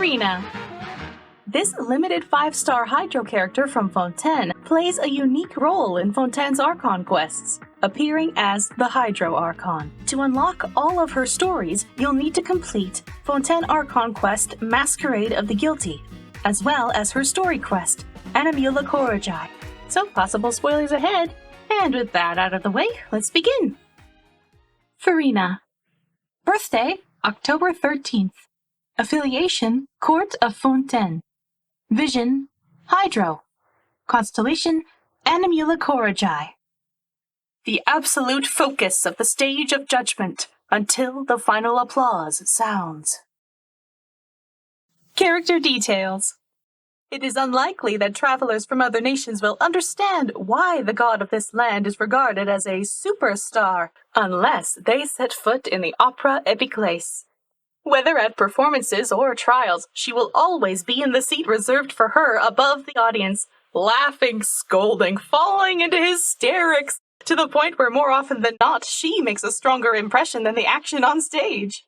Furina. This limited 5-star Hydro character from Fontaine plays a unique role in Fontaine's Archon quests, appearing as the Hydro Archon. To unlock all of her stories, you'll need to complete Fontaine Archon quest Masquerade of the Guilty, as well as her story quest, Animula Corrigi. So possible spoilers ahead. And with that out of the way, let's begin. Furina. Birthday, October 13th. Affiliation, Court of Fontaine. Vision, Hydro. Constellation, Animula Corrigi. The absolute focus of the stage of judgment until the final applause sounds. Character details. It is unlikely that travelers from other nations will understand why the god of this land is regarded as a superstar unless they set foot in the Opera Epiclese. Whether at performances or trials, she will always be in the seat reserved for her above the audience, laughing, scolding, falling into hysterics, to the point where more often than not, she makes a stronger impression than the action on stage.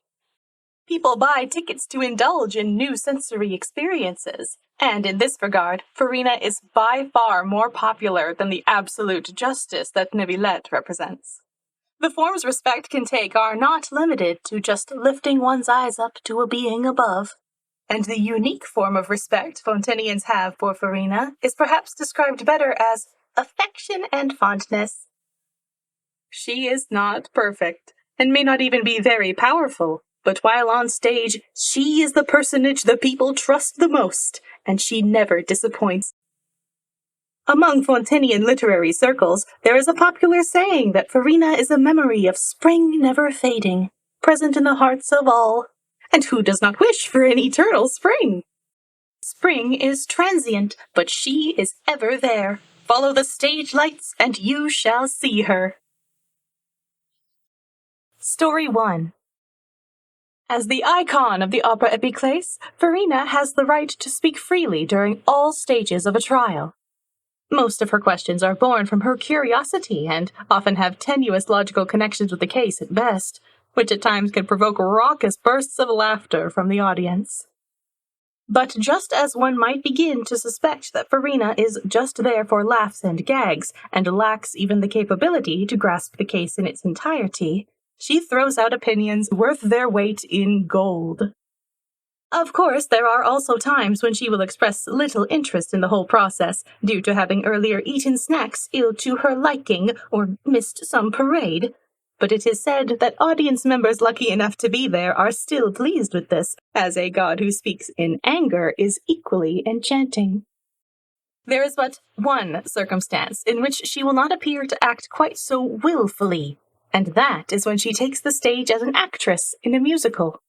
People buy tickets to indulge in new sensory experiences, and in this regard, Furina is by far more popular than the absolute justice that Neuvillette represents. The forms respect can take are not limited to just lifting one's eyes up to a being above. And the unique form of respect Fontainians have for Furina is perhaps described better as affection and fondness. She is not perfect, and may not even be very powerful, but while on stage, she is the personage the people trust the most, and she never disappoints. Among Fontainian literary circles, there is a popular saying that Furina is a memory of spring never fading, present in the hearts of all. And who does not wish for an eternal spring? Spring is transient, but she is ever there. Follow the stage lights, and you shall see her. Story 1. As the icon of the Opera Epiclese, Furina has the right to speak freely during all stages of a trial. Most of her questions are born from her curiosity and often have tenuous logical connections with the case at best, which at times can provoke raucous bursts of laughter from the audience. But just as one might begin to suspect that Furina is just there for laughs and gags and lacks even the capability to grasp the case in its entirety, she throws out opinions worth their weight in gold. Of course, there are also times when she will express little interest in the whole process, due to having earlier eaten snacks ill to her liking or missed some parade. But it is said that audience members lucky enough to be there are still pleased with this, as a god who speaks in anger is equally enchanting. There is but one circumstance in which she will not appear to act quite so willfully, and that is when she takes the stage as an actress in a musical.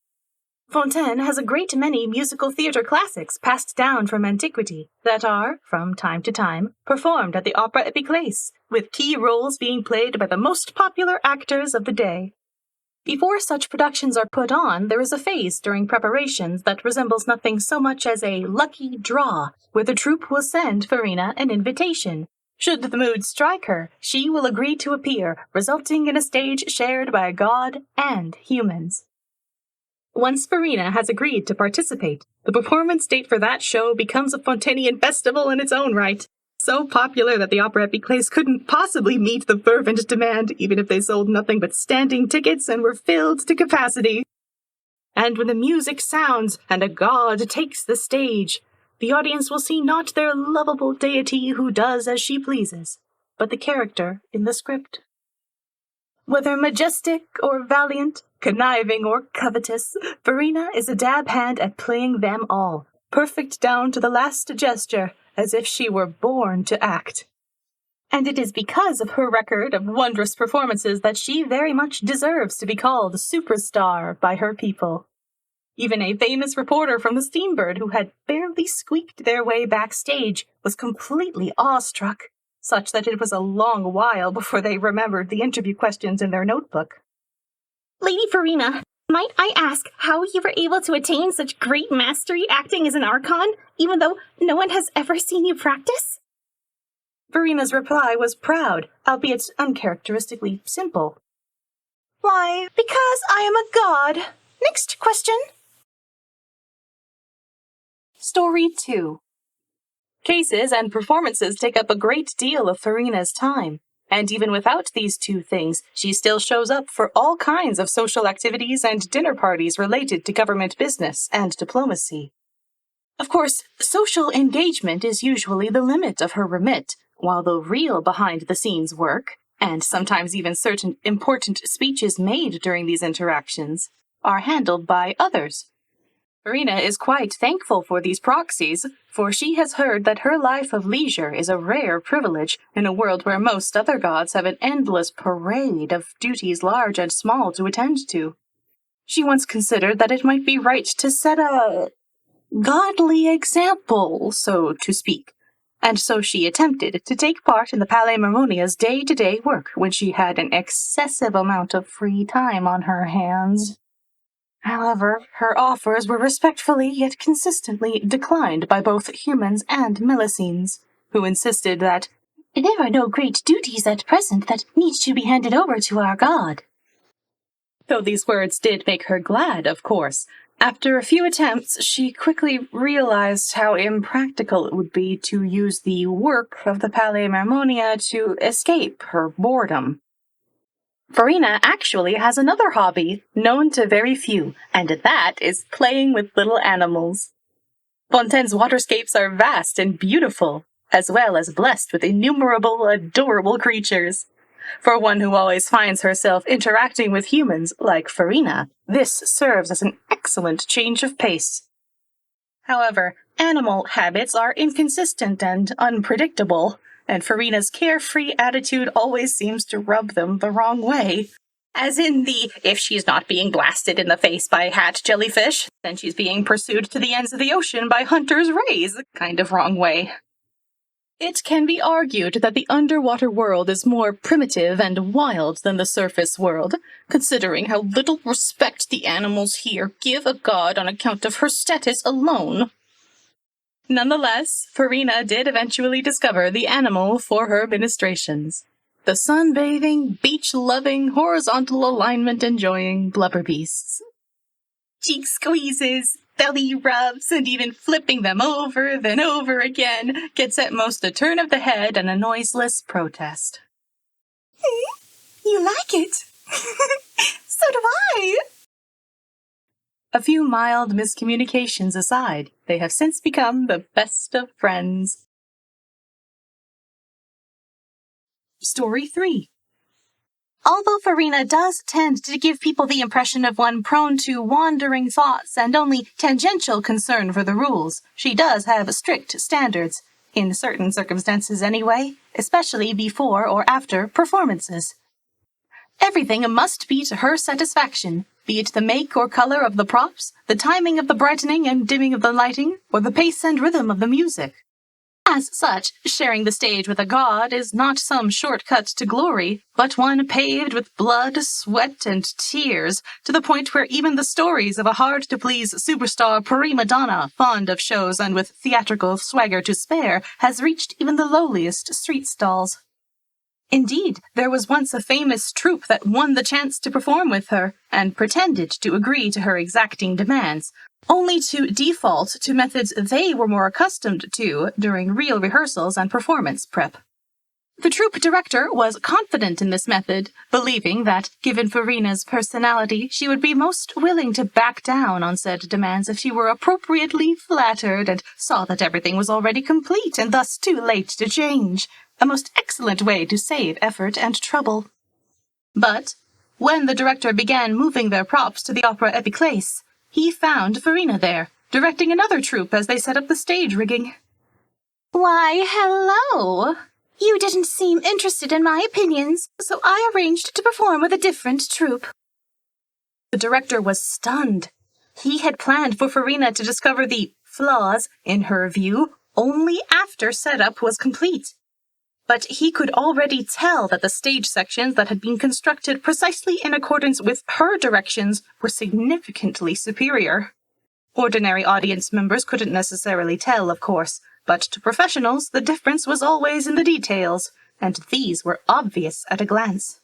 Fontaine has a great many musical theatre classics passed down from antiquity that are, from time to time, performed at the Opera Epiclese, with key roles being played by the most popular actors of the day. Before such productions are put on, there is a phase during preparations that resembles nothing so much as a lucky draw, where the troupe will send Furina an invitation. Should the mood strike her, she will agree to appear, resulting in a stage shared by god and humans. Once Furina has agreed to participate, the performance date for that show becomes a Fontainian festival in its own right, so popular that the Opera Epiclese couldn't possibly meet the fervent demand even if they sold nothing but standing tickets and were filled to capacity. And when the music sounds and a god takes the stage, the audience will see not their lovable deity who does as she pleases, but the character in the script. Whether majestic or valiant, conniving or covetous, Furina is a dab hand at playing them all, perfect down to the last gesture, as if she were born to act. And it is because of her record of wondrous performances that she very much deserves to be called superstar by her people. Even a famous reporter from the Steambird who had barely squeaked their way backstage was completely awestruck, such that it was a long while before they remembered the interview questions in their notebook. Lady Furina, might I ask how you were able to attain such great mastery acting as an Archon, even though no one has ever seen you practice? Furina's reply was proud, albeit uncharacteristically simple. Why, because I am a god. Next question. Story 2. Cases and performances take up a great deal of Furina's time, and even without these two things, she still shows up for all kinds of social activities and dinner parties related to government business and diplomacy. Of course, social engagement is usually the limit of her remit, while the real behind-the-scenes work, and sometimes even certain important speeches made during these interactions, are handled by others. Furina is quite thankful for these proxies, for she has heard that her life of leisure is a rare privilege in a world where most other gods have an endless parade of duties large and small to attend to. She once considered that it might be right to set a godly example, so to speak, and so she attempted to take part in the Palais Marmonia's day-to-day work when she had an excessive amount of free time on her hands. However, her offers were respectfully yet consistently declined by both humans and Melusines, who insisted that there are no great duties at present that need to be handed over to our god. Though these words did make her glad, of course, after a few attempts she quickly realized how impractical it would be to use the work of the Palais Marmonia to escape her boredom. Furina actually has another hobby, known to very few, and that is playing with little animals. Fontaine's waterscapes are vast and beautiful, as well as blessed with innumerable adorable creatures. For one who always finds herself interacting with humans like Furina, this serves as an excellent change of pace. However, animal habits are inconsistent and unpredictable, and Furina's carefree attitude always seems to rub them the wrong way. As in the, if she's not being blasted in the face by hat jellyfish, then she's being pursued to the ends of the ocean by hunters' rays kind of wrong way. It can be argued that the underwater world is more primitive and wild than the surface world, considering how little respect the animals here give a god on account of her status alone. Nonetheless, Furina did eventually discover the animal for her ministrations. The sunbathing, beach-loving, horizontal alignment-enjoying blubber beasts. Cheek squeezes, belly rubs, and even flipping them over, then over again, gets at most a turn of the head and a noiseless protest. You like it? So do I! A few mild miscommunications aside, they have since become the best of friends. Story 3. Although Furina does tend to give people the impression of one prone to wandering thoughts and only tangential concern for the rules, she does have strict standards, in certain circumstances anyway, especially before or after performances. Everything must be to her satisfaction, be it the make or color of the props, the timing of the brightening and dimming of the lighting, or the pace and rhythm of the music. As such, sharing the stage with a god is not some shortcut to glory, but one paved with blood, sweat, and tears, to the point where even the stories of a hard-to-please superstar prima donna, fond of shows and with theatrical swagger to spare, has reached even the lowliest street stalls. Indeed, there was once a famous troupe that won the chance to perform with her, and pretended to agree to her exacting demands, only to default to methods they were more accustomed to during real rehearsals and performance prep. The troupe director was confident in this method, believing that, given Furina's personality, she would be most willing to back down on said demands if she were appropriately flattered and saw that everything was already complete and thus too late to change. A most excellent way to save effort and trouble. But when the director began moving their props to the Opera Epiclese, he found Furina there, directing another troupe as they set up the stage rigging. Why, hello! You didn't seem interested in my opinions, so I arranged to perform with a different troupe. The director was stunned. He had planned for Furina to discover the flaws, in her view, only after setup was complete. But he could already tell that the stage sections that had been constructed precisely in accordance with her directions were significantly superior. Ordinary audience members couldn't necessarily tell, of course, but to professionals the difference was always in the details, and these were obvious at a glance.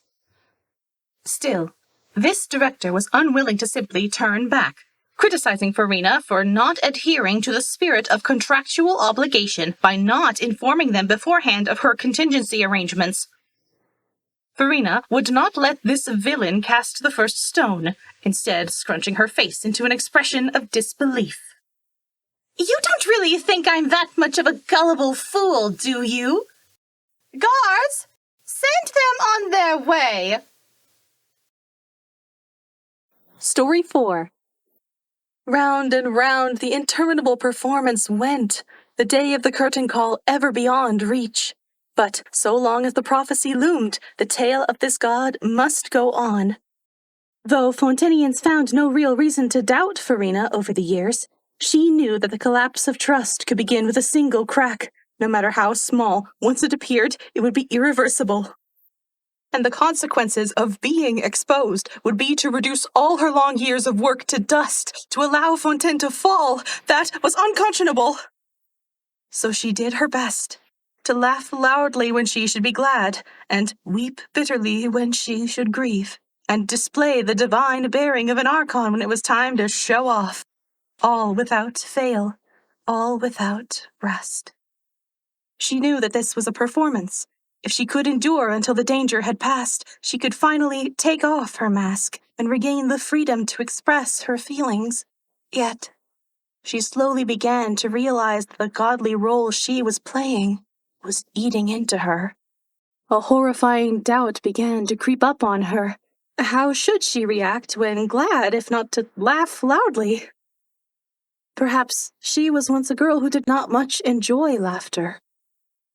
Still, this director was unwilling to simply turn back, criticizing Furina for not adhering to the spirit of contractual obligation by not informing them beforehand of her contingency arrangements. Furina would not let this villain cast the first stone, instead scrunching her face into an expression of disbelief. "You don't really think I'm that much of a gullible fool, do you? Guards, send them on their way!" Story 4. Round and round the interminable performance went, the day of the curtain call ever beyond reach. But so long as the prophecy loomed, the tale of this god must go on. Though Fontainians found no real reason to doubt Furina over the years, she knew that the collapse of trust could begin with a single crack. No matter how small, once it appeared, it would be irreversible. And the consequences of being exposed would be to reduce all her long years of work to dust, to allow Fontaine to fall. That was unconscionable. So she did her best, to laugh loudly when she should be glad, and weep bitterly when she should grieve, and display the divine bearing of an Archon when it was time to show off. All without fail, all without rest. She knew that this was a performance. If she could endure until the danger had passed, she could finally take off her mask and regain the freedom to express her feelings. Yet, she slowly began to realize that the godly role she was playing was eating into her. A horrifying doubt began to creep up on her. How should she react when glad, if not to laugh loudly? Perhaps she was once a girl who did not much enjoy laughter.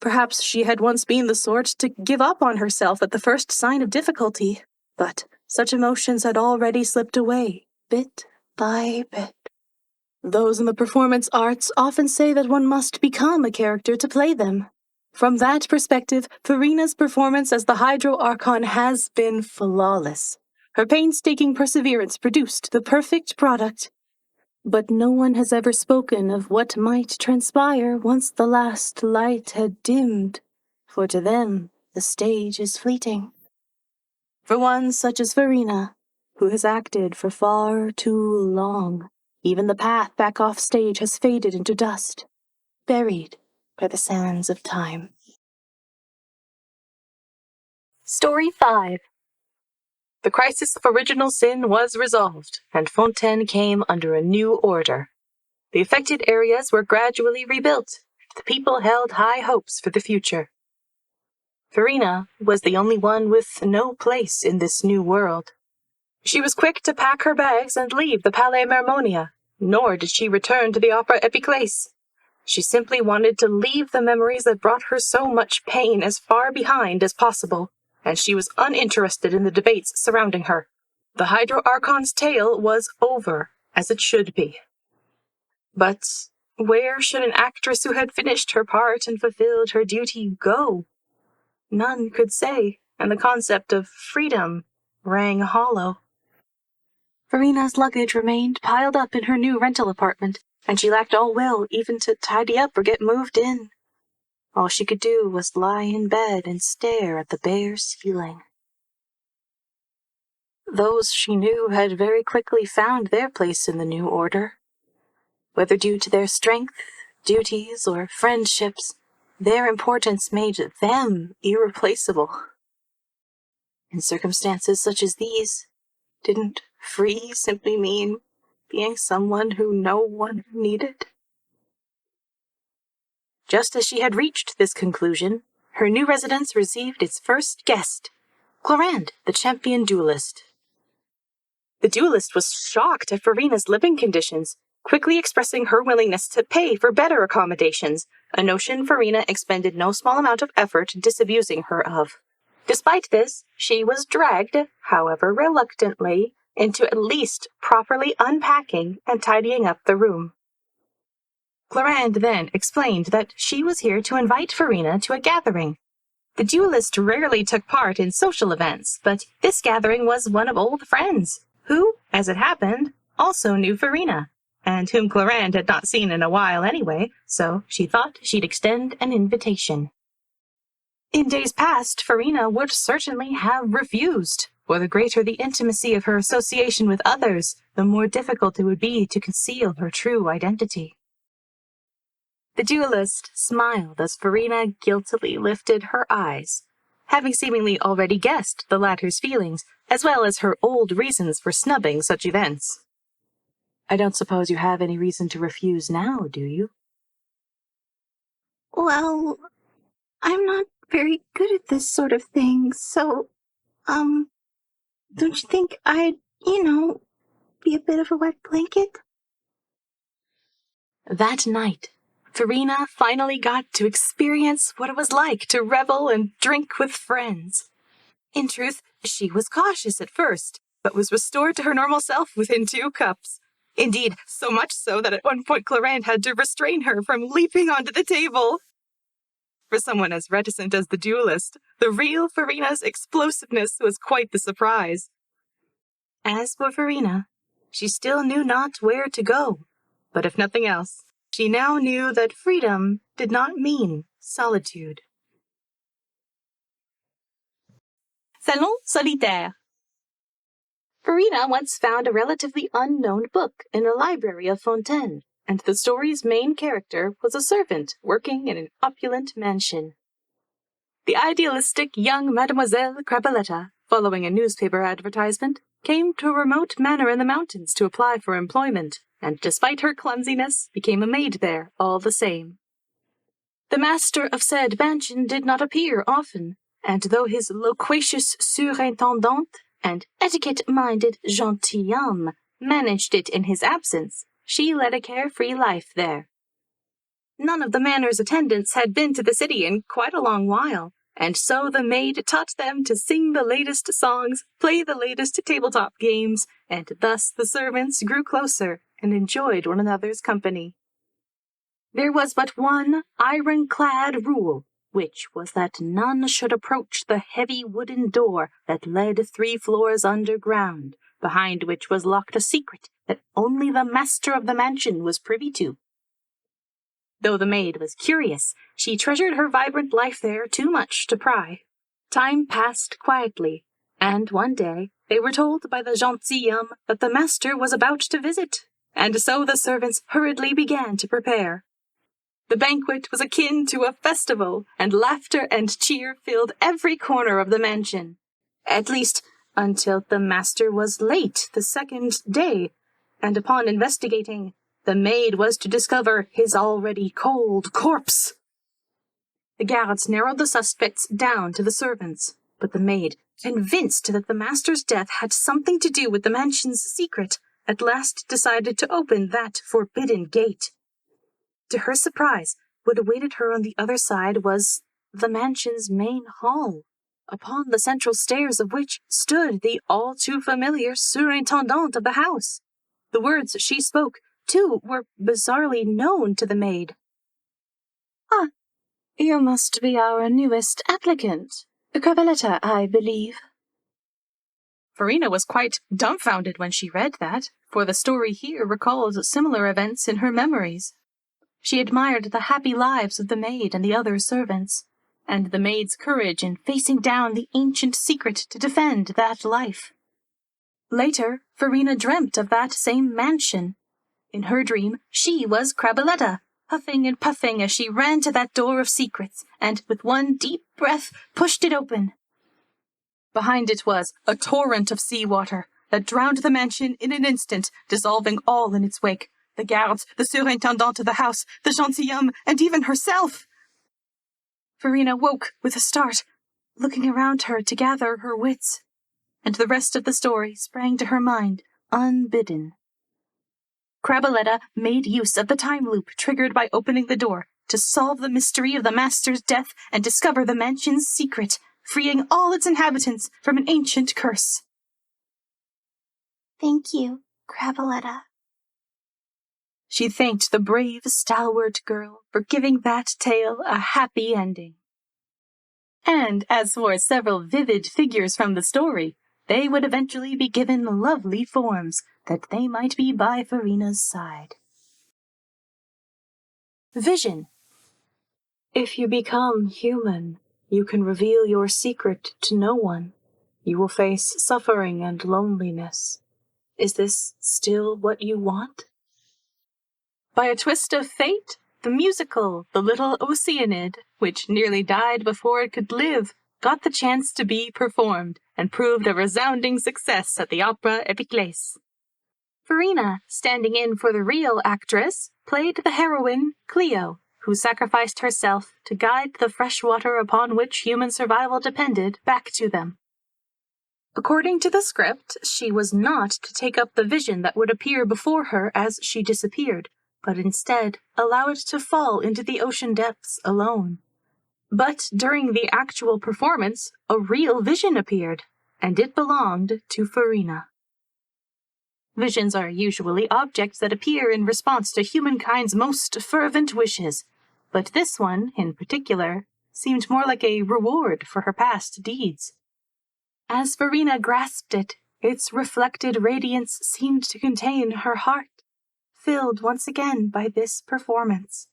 Perhaps she had once been the sort to give up on herself at the first sign of difficulty, but such emotions had already slipped away, bit by bit. Those in the performance arts often say that one must become a character to play them. From that perspective, Furina's performance as the Hydro Archon has been flawless. Her painstaking perseverance produced the perfect product. But no one has ever spoken of what might transpire once the last light had dimmed, for to them the stage is fleeting. For one such as Furina, who has acted for far too long, even the path back off stage has faded into dust, buried by the sands of time. Story 5. The crisis of original sin was resolved, and Fontaine came under a new order. The affected areas were gradually rebuilt, and the people held high hopes for the future. Furina was the only one with no place in this new world. She was quick to pack her bags and leave the Palais Mermonia, nor did she return to the Opera Epiclese. She simply wanted to leave the memories that brought her so much pain as far behind as possible, and she was uninterested in the debates surrounding her. The Hydro Archon's tale was over, as it should be. But where should an actress who had finished her part and fulfilled her duty go? None could say, and the concept of freedom rang hollow. Furina's luggage remained piled up in her new rental apartment, and she lacked all will even to tidy up or get moved in. All she could do was lie in bed and stare at the bare ceiling. Those she knew had very quickly found their place in the new order. Whether due to their strength, duties, or friendships, their importance made them irreplaceable. In circumstances such as these, didn't free simply mean being someone who no one needed? Just as she had reached this conclusion, her new residence received its first guest, Clorinde, the champion duelist. The duelist was shocked at Furina's living conditions, quickly expressing her willingness to pay for better accommodations, a notion Furina expended no small amount of effort disabusing her of. Despite this, she was dragged, however reluctantly, into at least properly unpacking and tidying up the room. Clorinde then explained that she was here to invite Furina to a gathering. The duelist rarely took part in social events, but this gathering was one of old friends, who, as it happened, also knew Furina, and whom Clorinde had not seen in a while anyway, so she thought she'd extend an invitation. In days past, Furina would certainly have refused, for the greater the intimacy of her association with others, the more difficult it would be to conceal her true identity. The duelist smiled as Furina guiltily lifted her eyes, having seemingly already guessed the latter's feelings, as well as her old reasons for snubbing such events. I don't suppose you have any reason to refuse now, do you? Well, I'm not very good at this sort of thing, so, don't you think I'd, be a bit of a wet blanket? That night, Furina finally got to experience what it was like to revel and drink with friends. In truth, she was cautious at first, but was restored to her normal self within 2 cups. Indeed, so much so that at one point Clarant had to restrain her from leaping onto the table. For someone as reticent as the duelist, the real Furina's explosiveness was quite the surprise. As for Furina, she still knew not where to go, but if nothing else, she now knew that freedom did not mean solitude. Salon Solitaire. Furina once found a relatively unknown book in a library of Fontaine, and the story's main character was a servant working in an opulent mansion. The idealistic young Mademoiselle Crabelletta, following a newspaper advertisement, came to a remote manor in the mountains to apply for employment, and despite her clumsiness, became a maid there all the same. The master of said mansion did not appear often, and though his loquacious surintendant and etiquette-minded gentilhomme managed it in his absence, she led a carefree life there. None of the manor's attendants had been to the city in quite a long while, and so the maid taught them to sing the latest songs, play the latest tabletop games, and thus the servants grew closer and enjoyed one another's company. There was but one ironclad rule, which was that none should approach the heavy wooden door that led 3 floors underground, behind which was locked a secret that only the master of the mansion was privy to. Though the maid was curious, she treasured her vibrant life there too much to pry. Time passed quietly, and one day they were told by the gentilhomme that the master was about to visit, and so the servants hurriedly began to prepare. The banquet was akin to a festival, and laughter and cheer filled every corner of the mansion. At least, until the master was late the second day, and upon investigating, the maid was to discover his already cold corpse. The guards narrowed the suspects down to the servants, but the maid, convinced that the master's death had something to do with the mansion's secret, at last decided to open that forbidden gate. To her surprise, what awaited her on the other side was the mansion's main hall, upon the central stairs of which stood the all-too-familiar surintendant of the house. The words she spoke, too, were bizarrely known to the maid. "Ah, you must be our newest applicant, Crabelletta, I believe." Furina was quite dumbfounded when she read that, for the story here recalled similar events in her memories. She admired the happy lives of the maid and the other servants, and the maid's courage in facing down the ancient secret to defend that life. Later, Furina dreamt of that same mansion. In her dream, she was Crabelletta, huffing and puffing as she ran to that door of secrets, and with one deep breath pushed it open. Behind it was a torrent of seawater that drowned the mansion in an instant, dissolving all in its wake. The guards, the surintendant of the house, the gentilhomme, and even herself. Furina woke with a start, looking around her to gather her wits, and the rest of the story sprang to her mind, unbidden. Crabelletta made use of the time loop triggered by opening the door to solve the mystery of the master's death and discover the mansion's secret, freeing all its inhabitants from an ancient curse. Thank you, Crabelletta. She thanked the brave, stalwart girl for giving that tale a happy ending. And as for several vivid figures from the story, they would eventually be given lovely forms that they might be by Furina's side. Vision. If you become human, you can reveal your secret to no one. You will face suffering and loneliness. Is this still what you want? By a twist of fate, the musical The Little Oceanid, which nearly died before it could live, got the chance to be performed and proved a resounding success at the Opera Epiclese. Furina, standing in for the real actress, played the heroine, Cleo, who sacrificed herself to guide the fresh water upon which human survival depended back to them. According to the script, she was not to take up the vision that would appear before her as she disappeared, but instead allow it to fall into the ocean depths alone. But during the actual performance, a real vision appeared, and it belonged to Furina. Visions are usually objects that appear in response to humankind's most fervent wishes, but this one, in particular, seemed more like a reward for her past deeds. As Furina grasped it, its reflected radiance seemed to contain her heart, filled once again by this performance.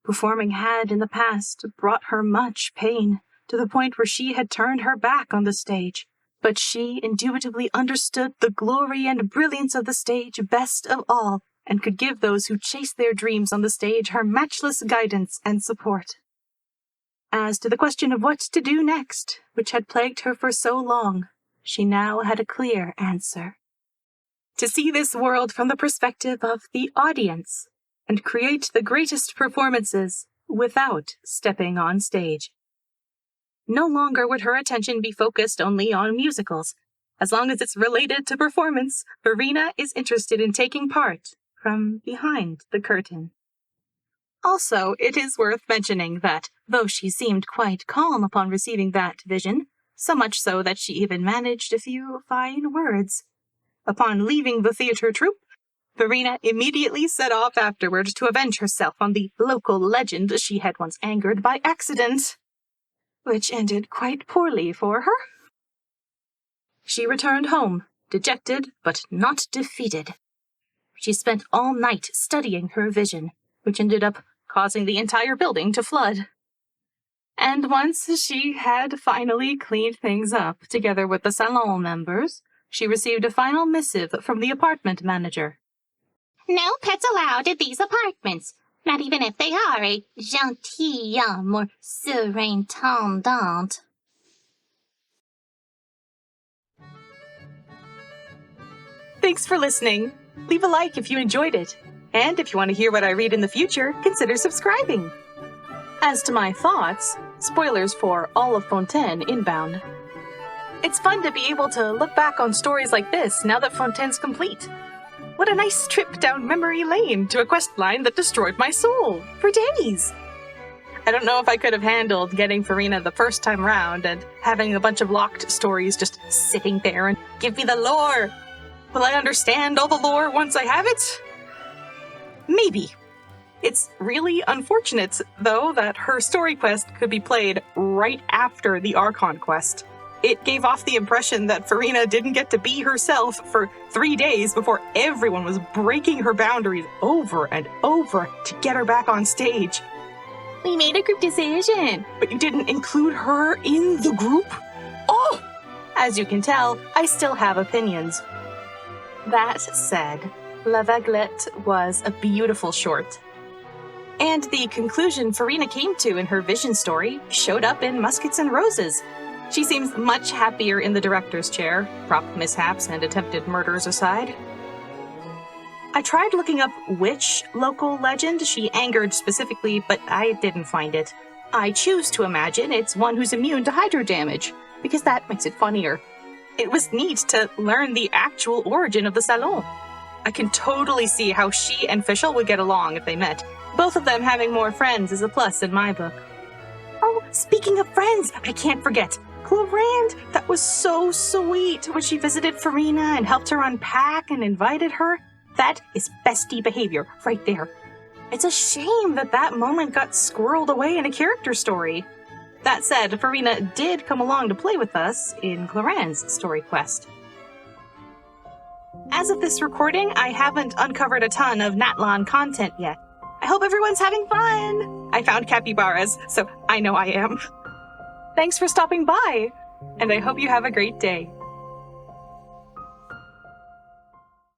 Performing had, in the past, brought her much pain, to the point where she had turned her back on the stage, but she intuitively understood the glory and brilliance of the stage best of all, and could give those who chase their dreams on the stage her matchless guidance and support. As to the question of what to do next, which had plagued her for so long, she now had a clear answer. To see this world from the perspective of the audience, and create the greatest performances without stepping on stage. No longer would her attention be focused only on musicals. As long as it's related to performance, Furina is interested in taking part from behind the curtain. Also, it is worth mentioning that, though she seemed quite calm upon receiving that vision, so much so that she even managed a few fine words. Upon leaving the theater troupe, Furina immediately set off afterward to avenge herself on the local legend she had once angered by accident, which ended quite poorly for her. She returned home, dejected but not defeated. She spent all night studying her vision, which ended up causing the entire building to flood. And once she had finally cleaned things up, together with the Salon members, she received a final missive from the apartment manager. No pets allowed at these apartments, not even if they are a gentilhomme or surintendant. Thanks for listening. Leave a like if you enjoyed it. And if you want to hear what I read in the future, consider subscribing. As to my thoughts, spoilers for all of Fontaine inbound. It's fun to be able to look back on stories like this now that Fontaine's complete. What a nice trip down memory lane to a quest line that destroyed my soul for days. I don't know if I could have handled getting Furina the first time round and having a bunch of locked stories just sitting there and give me the lore. Will I understand all the lore once I have it? Maybe. It's really unfortunate, though, that her story quest could be played right after the Archon quest. It gave off the impression that Furina didn't get to be herself for 3 days before everyone was breaking her boundaries over and over to get her back on stage. We made a group decision. But you didn't include her in the group? Oh! As you can tell, I still have opinions. That said, La Vaguelette was a beautiful short. And the conclusion Furina came to in her vision story showed up in Muskets and Roses. She seems much happier in the director's chair, prop mishaps and attempted murders aside. I tried looking up which local legend she angered specifically, but I didn't find it. I choose to imagine it's one who's immune to hydro damage, because that makes it funnier. It was neat to learn the actual origin of the Salon. I can totally see how she and Fischl would get along if they met. Both of them having more friends is a plus in my book. Oh, speaking of friends, I can't forget. Clorinde, that was so sweet when she visited Furina and helped her unpack and invited her. That is bestie behavior right there. It's a shame that that moment got squirreled away in a character story. That said, Furina did come along to play with us in Clorinde's story quest. As of this recording, I haven't uncovered a ton of Natlon content yet. I hope everyone's having fun! I found capybaras, so I know I am. Thanks for stopping by! and I hope you have a great day.